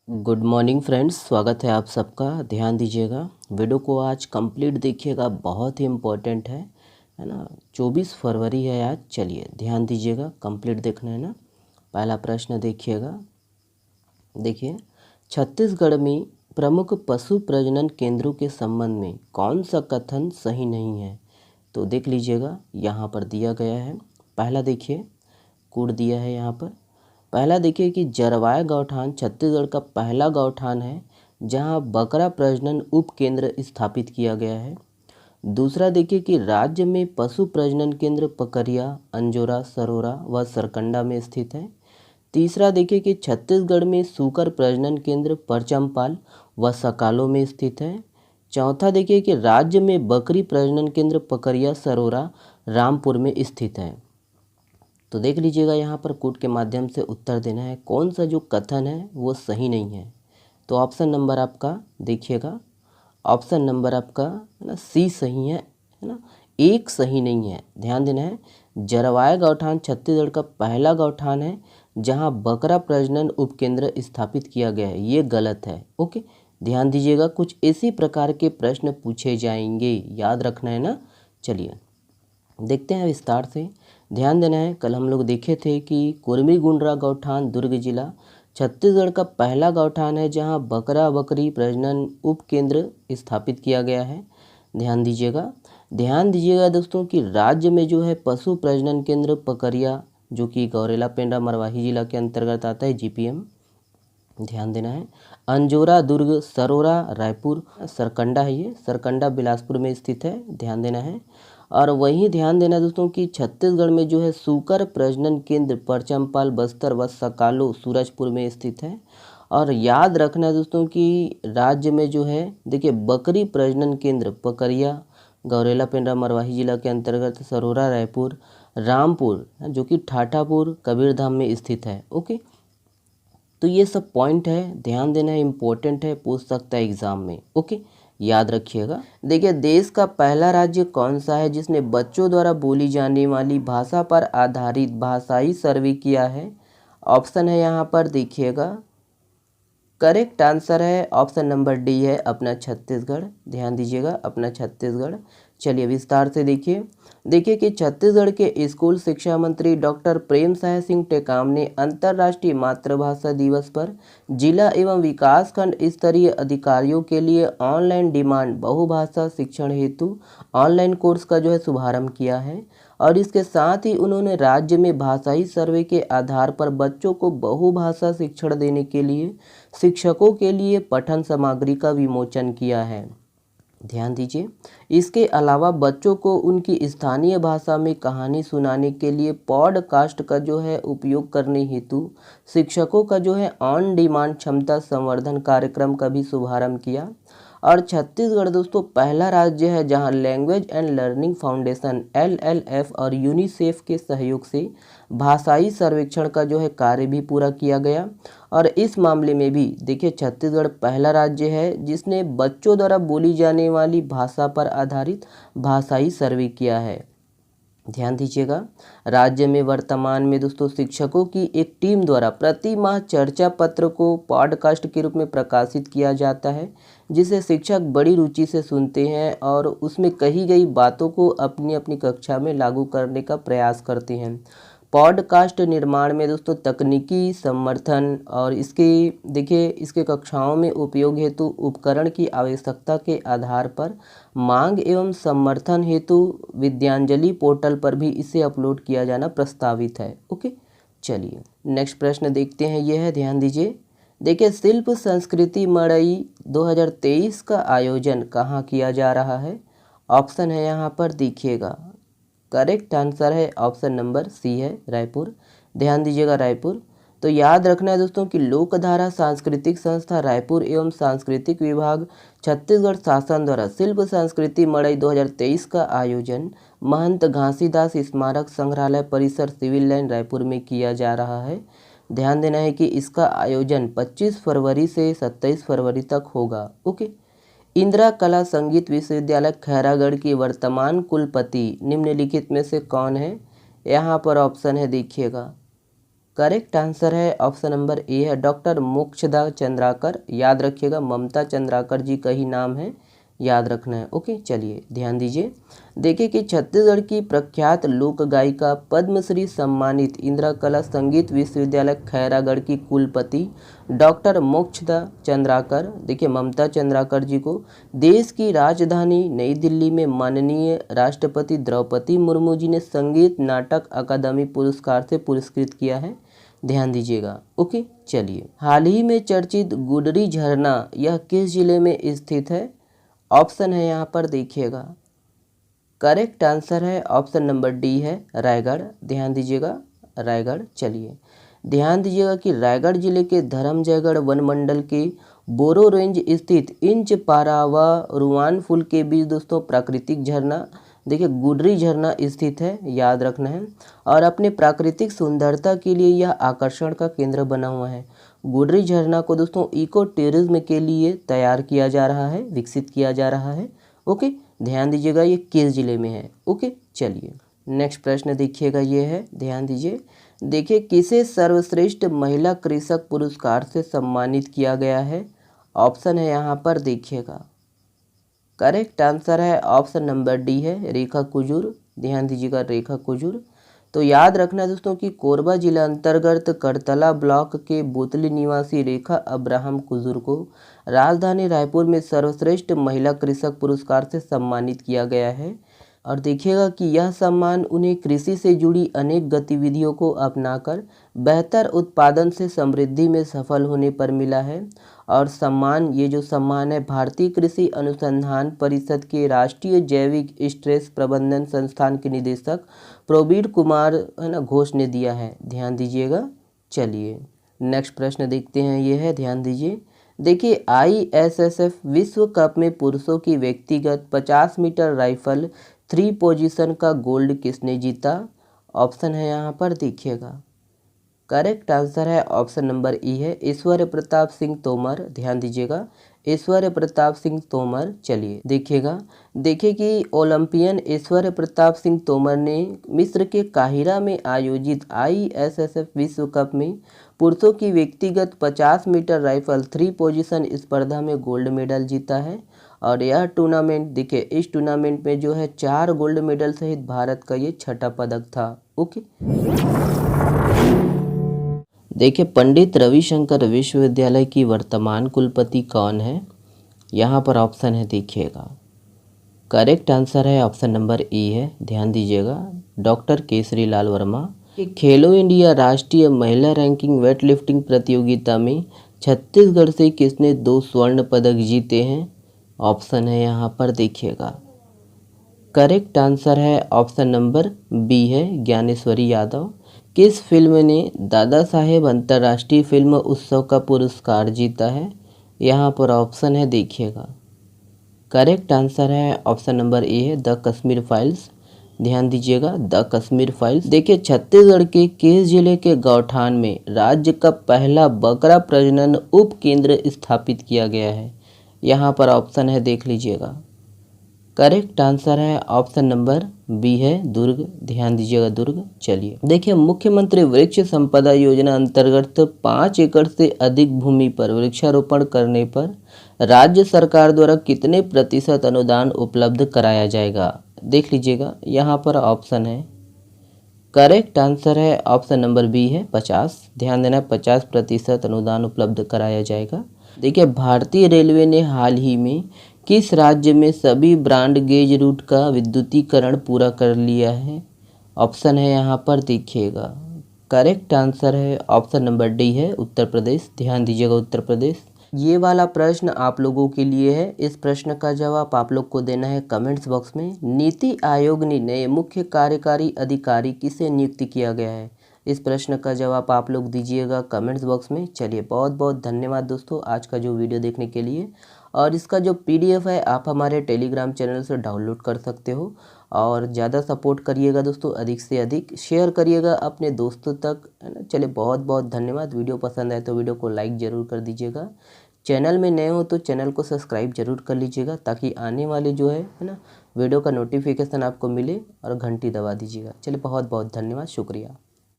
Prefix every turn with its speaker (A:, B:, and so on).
A: Good morning friends, स्वागत है आप सबका। ध्यान दीजिएगा, वीडियो को आज कंप्लीट देखिएगा, बहुत ही इम्पोर्टेंट है ना। 24 फरवरी है आज। चलिए ध्यान दीजिएगा, कंप्लीट देखना है ना। पहला प्रश्न देखिएगा। देखिए, छत्तीसगढ़ में प्रमुख पशु प्रजनन केंद्रों के संबंध में कौन सा कथन सही नहीं है? तो देख लीजिएगा, यहाँ पर दिया गया है। पहला देखिए, कोड दिया है यहाँ पर। पहला देखिए कि जरवाया गौठान छत्तीसगढ़ का पहला गौठान है जहां बकरा प्रजनन उप केंद्र स्थापित किया गया है। दूसरा देखिए कि राज्य में पशु प्रजनन केंद्र पकरिया, अंजोरा, सरोरा व सरकंडा में स्थित है। तीसरा देखिए कि छत्तीसगढ़ में सूकर प्रजनन केंद्र परचमपाल व सकालो में स्थित है। चौथा देखिए कि राज्य में बकरी प्रजनन केंद्र पकरिया, सरोरा, रामपुर में स्थित है। तो देख लीजिएगा, यहाँ पर कोड के माध्यम से उत्तर देना है, कौन सा जो कथन है वो सही नहीं है। तो ऑप्शन नंबर आपका देखिएगा, ऑप्शन नंबर आपका है ना सी सही है ना। एक सही नहीं है, ध्यान देना है। जरवाया गौठान छत्तीसगढ़ का पहला गौठान है जहाँ बकरा प्रजनन उपकेंद्र स्थापित किया गया है, ये गलत है। ओके, ध्यान दीजिएगा, कुछ इसी प्रकार के प्रश्न पूछे जाएंगे, याद रखना है ना। चलिए देखते हैं विस्तार से। ध्यान देना है, कल हम लोग देखे थे कि कुर्मी-गुंडरा गौठान दुर्ग जिला छत्तीसगढ़ का पहला गौठान है जहां बकरा बकरी प्रजनन उप केंद्र स्थापित किया गया है। ध्यान दीजिएगा दोस्तों कि राज्य में जो है पशु प्रजनन केंद्र पकरिया, जो कि गौरेला पेंड्रा मरवाही जिला के अंतर्गत आता है, जीपीएम। ध्यान देना है। अंजोरा दुर्ग, सरोरा रायपुर, सरकंडा है, ये सरकंडा बिलासपुर में स्थित है, ध्यान देना है। और वहीं ध्यान देना दोस्तों कि छत्तीसगढ़ में जो है सूकर प्रजनन केंद्र परचमपाल, बस्तर व सकालो सूरजपुर में स्थित है। और याद रखना है दोस्तों कि राज्य में जो है देखिए बकरी प्रजनन केंद्र पकरिया, गौरेला पेंड्रा मरवाही जिला के अंतर्गत, सरोरा रायपुर, रामपुर जो कि ठाठापुर कबीरधाम में स्थित है। ओके, तो ये सब पॉइंट है, ध्यान देना है, इम्पोर्टेंट है, पूछ सकता है एग्जाम में। ओके, याद रखिएगा। देखिए, देश का पहला राज्य कौन सा है जिसने बच्चों द्वारा बोली जाने वाली भाषा पर आधारित भाषाई सर्वे किया है? ऑप्शन है यहाँ पर देखिएगा, करेक्ट आंसर है ऑप्शन नंबर डी है, अपना छत्तीसगढ़। ध्यान दीजिएगा, अपना छत्तीसगढ़। चलिए विस्तार से देखिए कि छत्तीसगढ़ के स्कूल शिक्षा मंत्री डॉक्टर प्रेम साय सिंह टेकाम ने अंतर्राष्ट्रीय मातृभाषा दिवस पर जिला एवं विकास खंड स्तरीय अधिकारियों के लिए ऑनलाइन डिमांड बहुभाषा शिक्षण हेतु ऑनलाइन कोर्स का जो है शुभारंभ किया है। और इसके साथ ही उन्होंने राज्य में भाषाई सर्वे के आधार पर बच्चों को बहुभाषा शिक्षण देने के लिए शिक्षकों के लिए पठन सामग्री का विमोचन किया है। ध्यान दीजिए, इसके अलावा बच्चों को उनकी स्थानीय भाषा में कहानी सुनाने के लिए पॉडकास्ट का जो है उपयोग करने हेतु शिक्षकों का जो है ऑन डिमांड क्षमता संवर्धन कार्यक्रम का भी शुभारंभ किया। और छत्तीसगढ़ दोस्तों पहला राज्य है जहां language and learning foundation LLF और यूनिसेफ के सहयोग से भाषाई सर्वेक्षण का जो है कार्य भी पूरा किया गया। और इस मामले में भी देखिए छत्तीसगढ़ पहला राज्य है जिसने बच्चों द्वारा बोली जाने वाली भाषा पर आधारित भाषाई सर्वे किया है। ध्यान दीजिएगा, राज्य में वर्तमान में दोस्तों शिक्षकों की एक टीम द्वारा प्रति माह चर्चा पत्र को पॉडकास्ट के रूप में प्रकाशित किया जाता है, जिसे शिक्षक बड़ी रुचि से सुनते हैं और उसमें कही गई बातों को अपनी अपनी कक्षा में लागू करने का प्रयास करते हैं। पॉडकास्ट निर्माण में दोस्तों तकनीकी समर्थन और इसके कक्षाओं में उपयोग हेतु उपकरण की आवश्यकता के आधार पर मांग एवं समर्थन हेतु विद्यांजलि पोर्टल पर भी इसे अपलोड किया जाना प्रस्तावित है। ओके, चलिए नेक्स्ट प्रश्न देखते हैं, यह है, ध्यान दीजिए। देखिए, शिल्प संस्कृति मड़ई 2023 का आयोजन कहाँ किया जा रहा है? ऑप्शन है यहाँ पर देखिएगा, करेक्ट आंसर है ऑप्शन नंबर सी है, रायपुर। ध्यान दीजिएगा, रायपुर। तो याद रखना है दोस्तों कि लोकधारा सांस्कृतिक संस्था रायपुर एवं सांस्कृतिक विभाग छत्तीसगढ़ शासन द्वारा शिल्प संस्कृति मड़ई 2023 का आयोजन महंत घासीदास स्मारक संग्रहालय परिसर, सिविल लाइन, रायपुर में किया जा रहा है। ध्यान देना है कि इसका आयोजन 25 फरवरी से 27 फरवरी तक होगा। ओके, इंदिरा कला संगीत विश्वविद्यालय खैरागढ़ की वर्तमान कुलपति निम्नलिखित में से कौन है? यहाँ पर ऑप्शन है देखिएगा, करेक्ट आंसर है ऑप्शन नंबर ए है डॉक्टर मोक्षदा चंद्राकर। याद रखिएगा ममता चंद्राकर जी का ही नाम है, याद रखना है। ओके, चलिए ध्यान दीजिए। देखिए कि छत्तीसगढ़ की प्रख्यात लोक गायिका पद्मश्री सम्मानित इंदिरा कला संगीत विश्वविद्यालय खैरागढ़ की कुलपति डॉक्टर मोक्षदा चंद्राकर, देखिए ममता चंद्राकर जी को देश की राजधानी नई दिल्ली में माननीय राष्ट्रपति द्रौपदी मुर्मू जी ने संगीत नाटक अकादमी पुरस्कार से पुरस्कृत किया है। ध्यान दीजिएगा। ओके, चलिए। हाल ही में चर्चित गुडरी झरना यह किस जिले में स्थित है? ऑप्शन है यहाँ पर देखिएगा। करेक्ट आंसर है ऑप्शन नंबर डी है रायगढ़। ध्यान दीजिएगा, रायगढ़। चलिए ध्यान दीजिएगा कि रायगढ़ जिले के धर्मजयगढ़ वन मंडल के बोरो रेंज स्थित इंच पारा व रुआन फूल के बीच दोस्तों प्राकृतिक झरना देखिए गुडरी झरना स्थित है, याद रखना है। और अपने प्राकृतिक सुंदरता के लिए यह आकर्षण का केंद्र बना हुआ है। गुडरी झरना को दोस्तों इको टूरिज्म के लिए तैयार किया जा रहा है, विकसित किया जा रहा है। ओके, ध्यान दीजिएगा ये किस जिले में है। ओके, चलिए नेक्स्ट प्रश्न देखिएगा, ये है, ध्यान दीजिए। देखिए किसे सर्वश्रेष्ठ महिला कृषक पुरस्कार से सम्मानित किया गया है? ऑप्शन है यहाँ पर देखिएगा। करेक्ट आंसर है ऑप्शन नंबर डी है रेखा कुजूर। ध्यान दीजिएगा, रेखा कुजूर। तो याद रखना दोस्तों कि कोरबा जिला अंतर्गत करतला ब्लॉक के बोतली निवासी रेखा अब्राहम कुजूर को राजधानी रायपुर में सर्वश्रेष्ठ महिला कृषक पुरस्कार से सम्मानित किया गया है। और देखिएगा कि यह सम्मान उन्हें कृषि से जुड़ी अनेक गतिविधियों को अपनाकर बेहतर उत्पादन से समृद्धि में सफल होने पर मिला है। और सम्मान, ये जो सम्मान है भारतीय कृषि अनुसंधान परिषद के राष्ट्रीय जैविक स्ट्रेस प्रबंधन संस्थान के निदेशक प्रवीण कुमार है ना घोष ने दिया है। ध्यान दीजिएगा। चलिए नेक्स्ट प्रश्न देखते हैं, ये है, ध्यान दीजिए। देखिए ISSF विश्व कप में पुरुषों की व्यक्तिगत 50 मीटर राइफल 3 पोजीशन का गोल्ड किसने जीता? ऑप्शन है यहाँ पर देखिएगा। करेक्ट आंसर है ऑप्शन नंबर ई है ऐश्वर्य प्रताप सिंह तोमर। ध्यान दीजिएगा, ऐश्वर्य प्रताप सिंह तोमर। चलिए देखिएगा, देखिए कि ओलंपियन ऐश्वर्य प्रताप सिंह तोमर ने मिस्र के काहिरा में आयोजित ISSF विश्व कप में पुरुषों की व्यक्तिगत 50 मीटर राइफल 3 पोजीशन स्पर्धा में गोल्ड मेडल जीता है। और यह टूर्नामेंट देखिए, इस टूर्नामेंट में जो है 4 गोल्ड मेडल सहित भारत का ये छठा पदक था। ओके, देखिए पंडित रविशंकर विश्वविद्यालय की वर्तमान कुलपति कौन है? यहाँ पर ऑप्शन है देखिएगा। करेक्ट आंसर है ऑप्शन नंबर ई है, ध्यान दीजिएगा, डॉक्टर केसरी लाल वर्मा। खेलो इंडिया राष्ट्रीय महिला रैंकिंग वेट लिफ्टिंग प्रतियोगिता में छत्तीसगढ़ से किसने 2 स्वर्ण पदक जीते हैं? ऑप्शन है यहाँ पर देखिएगा। करेक्ट आंसर है ऑप्शन नंबर बी है ज्ञानेश्वरी यादव। किस फिल्म ने दादा साहेब अंतर्राष्ट्रीय फिल्म उत्सव का पुरस्कार जीता है? यहाँ पर ऑप्शन है देखिएगा। करेक्ट आंसर है ऑप्शन नंबर ए है द कश्मीर फाइल्स। ध्यान दीजिएगा, द कश्मीर फाइल्स। देखिए छत्तीसगढ़ के किस जिले के गौठान में राज्य का पहला बकरा प्रजनन उप केंद्र स्थापित किया गया है? यहाँ पर ऑप्शन है देख लीजिएगा। करेक्ट आंसर है ऑप्शन नंबर बी है दुर्ग। ध्यान दीजिएगा, दुर्ग। चलिए देखिए, मुख्यमंत्री वृक्ष संपदा योजना अंतर्गत 5 एकड़ से अधिक भूमि पर वृक्षारोपण करने पर राज्य सरकार द्वारा कितने प्रतिशत अनुदान उपलब्ध कराया जाएगा? देख लीजिएगा, यहाँ पर ऑप्शन है। करेक्ट आंसर है ऑप्शन नंबर बी है 50। ध्यान देना, 50% अनुदान उपलब्ध कराया जाएगा। देखिए भारतीय रेलवे ने हाल ही में किस राज्य में सभी ब्रॉड गेज रूट का विद्युतीकरण पूरा कर लिया है? ऑप्शन है यहाँ पर देखिएगा। करेक्ट आंसर है ऑप्शन नंबर डी है उत्तर प्रदेश। ध्यान दीजिएगा, उत्तर प्रदेश। ये वाला प्रश्न आप लोगों के लिए है। इस प्रश्न का जवाब आप लोग को देना है कमेंट्स बॉक्स में। नीति आयोग ने नए मुख्य कार्यकारी अधिकारी किसे नियुक्त किया गया है? इस प्रश्न का जवाब आप लोग दीजिएगा कमेंट्स बॉक्स में। चलिए बहुत बहुत धन्यवाद दोस्तों आज का जो वीडियो देखने के लिए। और इसका जो PDF है आप हमारे टेलीग्राम चैनल से डाउनलोड कर सकते हो। और ज़्यादा सपोर्ट करिएगा दोस्तों, अधिक से अधिक शेयर करिएगा अपने दोस्तों तक, है ना। चलिए बहुत बहुत धन्यवाद। वीडियो पसंद आए तो वीडियो को लाइक ज़रूर कर दीजिएगा। चैनल में नए हो तो चैनल को सब्सक्राइब जरूर कर लीजिएगा ताकि आने वाले जो है ना वीडियो का नोटिफिकेशन आपको मिले, और घंटी दबा दीजिएगा। चलिए बहुत बहुत धन्यवाद, शुक्रिया।